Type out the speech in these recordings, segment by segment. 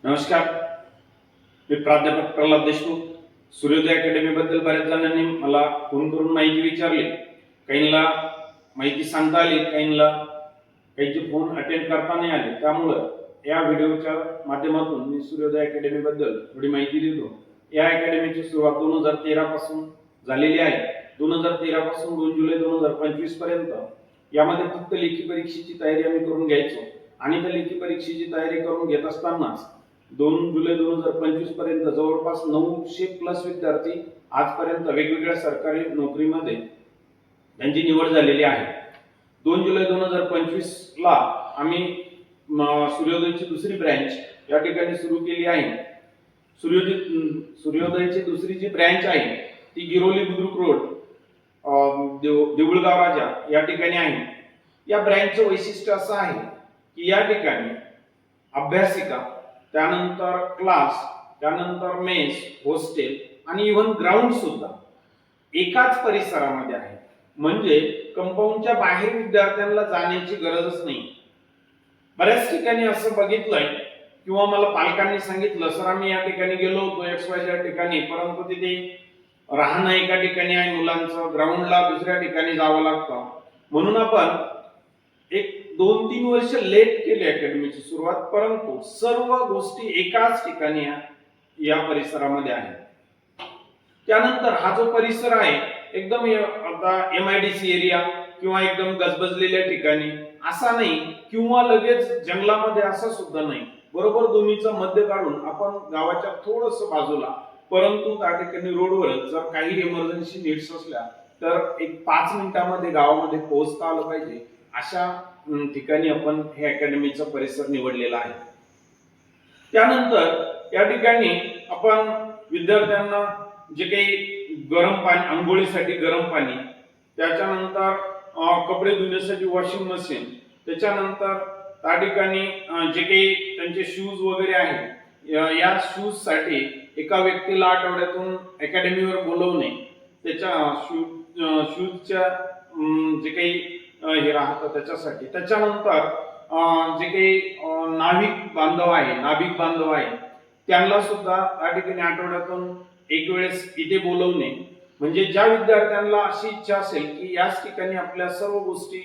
नमस्कार. मी प्राध्यापक प्रल्हाद देशमुख. सूर्योदय अकॅडमी बद्दल बऱ्याच जणांनी मला फोन करून माहिती विचारली. काहींना माहिती सांगता आली, काहींचे फोन अटेंड करता नाही आले. त्यामुळं या व्हिडिओच्या माध्यमातून मी सूर्योदय अकॅडमी बद्दल थोडी माहिती देतो. या अकॅडमीची सुरुवात 2013 पासून झालेली आहे. 2013 पासून 2 जुलै 2025 पर्यंत यामध्ये फक्त लेखी परीक्षेची तयारी आम्ही करून घ्यायचो आणि त्या लेखी परीक्षेची तयारी करून घेत असतानाच 2 जुलै 2025 पर्यंत जवळपास 900+ विद्यार्थी आजपर्यंत वेगवेगळ्या सरकारी नोकरीमध्ये त्यांची निवड झालेली आहे. 2 जुलै 2025 ला आम्ही सूर्योदयची दुसरी ब्रँच या ठिकाणी सुरू केली आहे. सूर्योदयची दुसरी जी ब्रँच आहे ती गिरोली बुद्रुक रोड देऊळगाव राजा या ठिकाणी आहे. या ब्रँचचं वैशिष्ट्य असं आहे की या ठिकाणी अभ्यासिका, त्यानंतर क्लास, त्यानंतर मेस, हॉस्टेल आणि इव्हन ग्राउंड सुद्धा एकाच परिसरामध्ये आहे. म्हणजे कंपाऊंडच्या बाहेर विद्यार्थ्यांना जाण्याची गरजच नाही. बऱ्याच ठिकाणी असं बघितलंय किंवा मला पालकांनी सांगितलं, सर आम्ही या ठिकाणी गेलो होतो XYZ ठिकाणी, परंतु तिथे राहणं एका ठिकाणी आहे मुलांचं, ग्राउंडला दुसऱ्या ठिकाणी जावं लागतं. म्हणून आपण एक 2-3 वर्ष लेट केली अकॅडमीची सुरुवात, परंतु सर्व गोष्टी एकाच ठिकाणी या परिसरामध्ये आहेत. त्यानंतर हा जो परिसर आहे एकदम आता MIDC एरिया किंवा एकदम गजबजलेल्या ठिकाणी असा नाही किंवा लगेच जंगलामध्ये असा सुद्धा नाही. बरोबर दोन्हीचं मध्य काढून आपण गावाच्या थोडस बाजूला, परंतु त्या ठिकाणी रोडवर जर काही इमर्जन्सी नीड्स असल्या तर एक 5 मिनिटांमध्ये गावामध्ये पोहोचता आलं पाहिजे अशा ठिकाणी आपण हे अकॅडमीचा परिसर निवडलेला आहे. त्यानंतर या ठिकाणी आपण विद्यार्थ्यांना जे काही गरम पाणी, आंघोळीसाठी गरम पाणी, त्याच्यानंतर कपडे धुण्यासाठी वॉशिंग मशीन, त्याच्यानंतर त्या ठिकाणी जे काही त्यांचे शूज वगैरे आहे या शूज साठी एका व्यक्तीला आठवड्यातून अकॅडमीवर बोलवणे, त्याच्या शूजच्या जे काही हे राहतं त्याच्यासाठी. त्याच्यानंतर जे काही नाविक बांधव आहे त्यांना सुद्धा त्या ठिकाणी आठवड्यातून एक वेळेस इथे बोलवणे. म्हणजे ज्या विद्यार्थ्यांना अशी इच्छा असेल की याच ठिकाणी आपल्या सर्व गोष्टी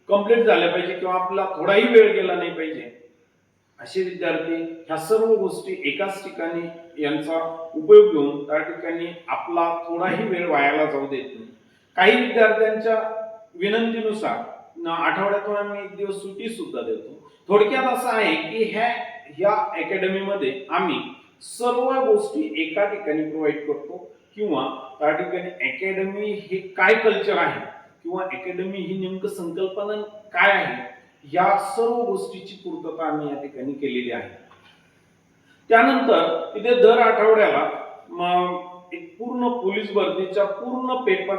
कंप्लीट झाल्या पाहिजे किंवा आपला थोडाही वेळ गेला नाही पाहिजे, असे विद्यार्थी ह्या सर्व गोष्टी एकाच ठिकाणी यांचा उपयोग घेऊन त्या ठिकाणी आपला थोडाही वेळ वायाला जाऊ देत नाही. काही विद्यार्थ्यांच्या विनंतीनुसार आठवड्यातून आम्ही एक दिवस सुट्टी सुद्धा देतो. थोडक्यात असं आहे की ह्या अकॅडमीमध्ये आम्ही सर्व गोष्टी एका ठिकाणी प्रोव्हाइड करतो किंवा त्या ठिकाणी अकॅडमी हे काय कल्चर आहे किंवा अकॅडमी ही नेमकं संकल्पना काय आहे या सर्व गोष्टीची पूर्तता आम्ही या ठिकाणी केलेली आहे. त्यानंतर इथे दर आठवड्याला एक पूर्ण पोलीस भरतीचा पूर्ण पेपर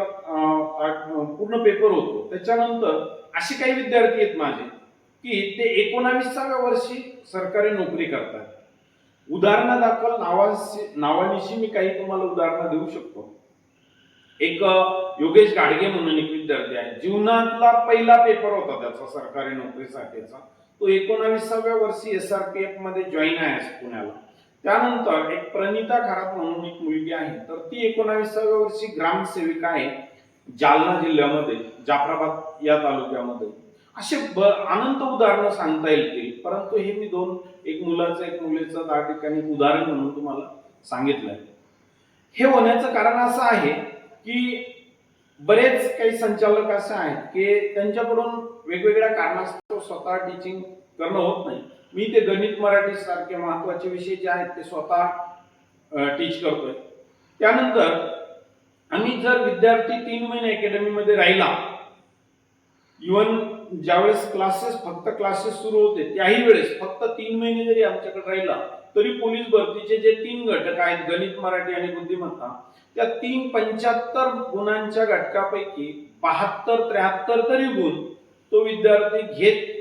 होतो. त्याच्यानंतर असे काही विद्यार्थी आहेत माझे की ते 19व्या वर्षी सरकारी नोकरी करतात. उदाहरणादाखल नावानिशी मी काही तुम्हाला उदाहरणं देऊ शकतो. एक योगेश गाडगे म्हणून एक विद्यार्थी आहे. जीवनातला पहिला पेपर होता त्याचा सरकारी नोकरीसाठीचा. तो 19व्या वर्षी SRPF मध्ये जॉईन आहे पुण्याला. त्यानंतर एक प्रणिता खरात म्हणून एक मुलगी आहे, तर ती 19व्या वर्षी ग्रामसेविका आहे जालना जिल्ह्यामध्ये, जाफराबाद या तालुक्यामध्ये. असे अनंत उदाहरणं सांगता येतील, परंतु हे मी एक मुलाचं एक मुलीचं त्या ठिकाणी उदाहरण म्हणून तुम्हाला सांगितलंय. हे होण्याचं कारण असं आहे की बरेच काही संचालक असे आहेत की त्यांच्याकडून वेगवेगळ्या कारणास्तव स्वतः टीचिंग करणं होत नाही. मी ते गणित, मराठी सारखे महत्वाचे विषय जे आहेत ते स्वतः टीच करतोय. त्यानंतर आम्ही जर विद्यार्थी 3 महिने अकॅडमीमध्ये राहिला, इव्हन ज्यावेळेस फक्त क्लासेस सुरू होते त्याही वेळेस फक्त 3 महिने जरी आमच्याकडे राहिला तरी पोलीस भरतीचे जे 3 घटक आहेत, गणित, मराठी आणि बुद्धिमत्ता, त्या 75 गुणांच्या घटकापैकी 72-73 तरी गुण तो विद्यार्थी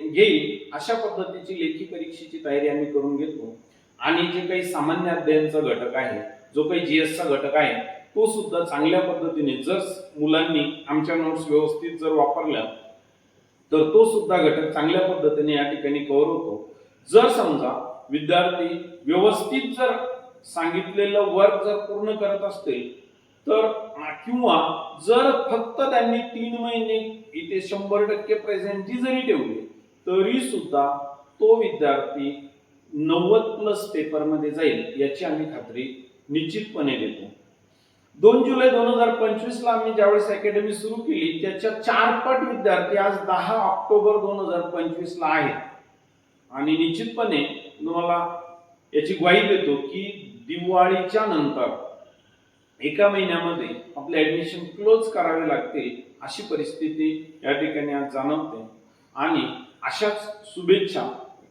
घेईल अशा पद्धतीची लेखी परीक्षेची तयारी आम्ही करून घेतो. आणि जे काही सामान्य अध्ययनचा घटक आहे, जो काही GS चा घटक आहे, तो सुद्धा चांगल्या पद्धतीने जर मुलांनी आमच्या नोट्स व्यवस्थित जर वापरल्या तर तो सुद्धा घटक चांगल्या पद्धतीने या ठिकाणी कव्हर होतो. जर समजा विद्यार्थी व्यवस्थित जर सांगितलेलं वर्क जर पूर्ण करत असतील तर किंवा जर फक्त त्यांनी 3 महिने इथे 100% प्रेझेंटी जरी ठेवली तरी सुद्धा तो विद्यार्थी 90+ पेपरमध्ये जाईल याची आम्ही खात्री निश्चितपणे देतो. 2 जुलै 2025 ला आम्ही ज्यावेळेस अकॅडमी सुरू केली त्याच्या 4 पट विद्यार्थी आज 10 ऑक्टोबर 2025 ला आहेत आणि निश्चितपणे तुम्हाला याची ग्वाही देतो की दिवाळीच्या नंतर एका महिन्यामध्ये आपले ऍडमिशन क्लोज करावे लागतील अशी परिस्थिती या ठिकाणी आज जाणवते आणि अशाच शुभेच्छा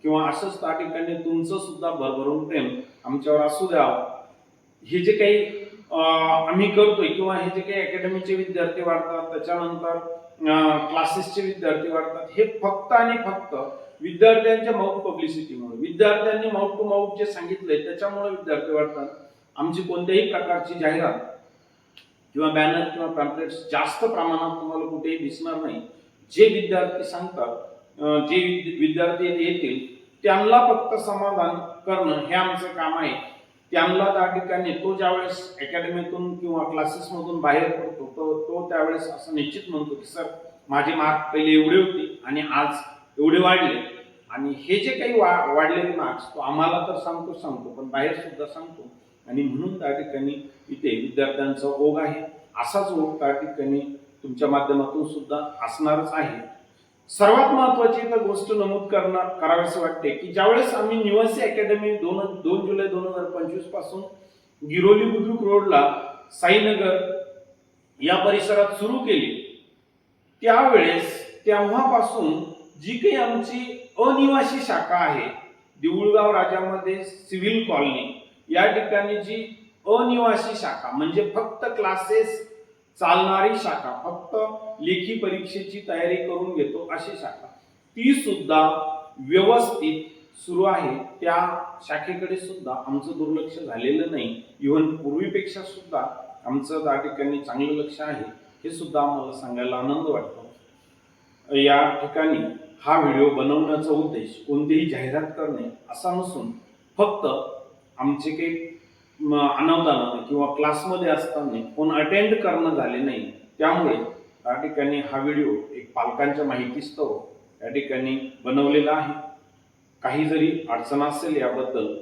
किंवा असंच त्या ठिकाणी तुमचं सुद्धा भरभरून प्रेम आमच्यावर असू द्यावं. हे जे काही आम्ही करतोय किंवा हे जे काही अकॅडमीचे विद्यार्थी वाढतात त्याच्यानंतर क्लासेसचे विद्यार्थी वाढतात हे फक्त आणि फक्त विद्यार्थ्यांच्या माउथ पब्लिसिटीमुळे विद्यार्थ्यांनी माउथ टू माउथ जे सांगितलंय त्याच्यामुळे विद्यार्थी वाढतात. आमची कोणत्याही प्रकारची जाहिरात किंवा बॅनर किंवा पॅम्पलेट्स जास्त प्रमाणात तुम्हाला कुठेही दिसणार नाही. जे विद्यार्थी सांगतात जे विद्यार्थी येतील त्यांना फक्त समाधान करणं हे आमचं काम आहे. त्यांना त्या ठिकाणी तो ज्यावेळेस अकॅडमीतून किंवा क्लासेसमधून बाहेर पडतो तो त्यावेळेस असं निश्चित म्हणतो की सर माझे मार्क पहिले एवढे होते आणि आज एवढे वाढले आणि हे जे काही वाढलेले मार्क्स तो आम्हाला तर सांगतो पण बाहेर सुद्धा सांगतो आणि म्हणून त्या ठिकाणी इथे विद्यार्थ्यांचा ओघ आहे. असाच ओघ त्या ठिकाणी तुमच्या माध्यमातून सुद्धा असणारच आहे. सर्वात महत्वाची एक गोष्ट नमूद करावीशी वाटते की ज्यावेळेस आम्ही निवासी अकॅडमी 2 जुलै 2025 पासून गिरोली बुद्रुक रोडला साईनगर या परिसरात सुरू केली तेव्हापासून जी काही आमची अनिवासी शाखा आहे देऊळगाव राजामध्ये सिव्हिल कॉलनी या ठिकाणी जी अनिवासी शाखा म्हणजे फक्त क्लासेस चालणारी शाखा फक्त लेखी परीक्षेची तयारी करून घेतो अशी शाखा ती सुद्धा व्यवस्थित सुरू आहे. त्या शाखेकडे सुद्धा आमचं दुर्लक्ष झालेलं नाही. इव्हन पूर्वीपेक्षा सुद्धा आमचं त्या ठिकाणी चांगलं लक्ष आहे हे सुद्धा आम्हाला सांगायला आनंद वाटतो. या ठिकाणी हा व्हिडिओ बनवण्याचा उद्देश कोणतीही जाहिरात करणे असा नसून फक्त आमचे काही अनावधानाने किंवा क्लासमध्ये असताना कोण अटेंड करणं झाले नाही त्यामुळे त्या ठिकाणी हा व्हिडिओ एक पालकांच्या माहितीस्तव या ठिकाणी बनवलेला आहे. काही जरी अडचण असेल याबद्दल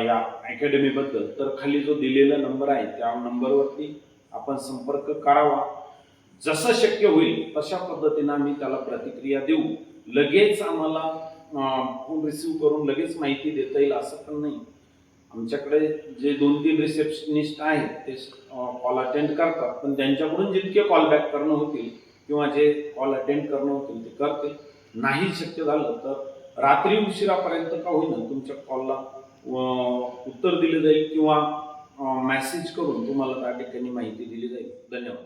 या अकॅडमीबद्दल तर खाली जो दिलेला नंबर आहे त्या नंबरवरती आपण संपर्क करावा. जसं शक्य होईल तशा पद्धतीने आम्ही त्याला प्रतिक्रिया देऊ. लगेच आम्हाला फोन रिसीव करून लगेच माहिती देता येईल असं पण नाही. आमच्याकडे जे 2-3 रिसेप्शनिस्ट आहेत ते कॉल अटेंड करतात पण त्यांच्याकडून जितके कॉल बॅक करणं होतील किंवा जे कॉल अटेंड करणं होतील ते करते. नाही शक्य झालं तर रात्री उशिरापर्यंत का होईना तुमच्या कॉलला उत्तर दिले जाईल किंवा मेसेज करून तुम्हाला त्या ठिकाणी माहिती दिली जाईल. धन्यवाद.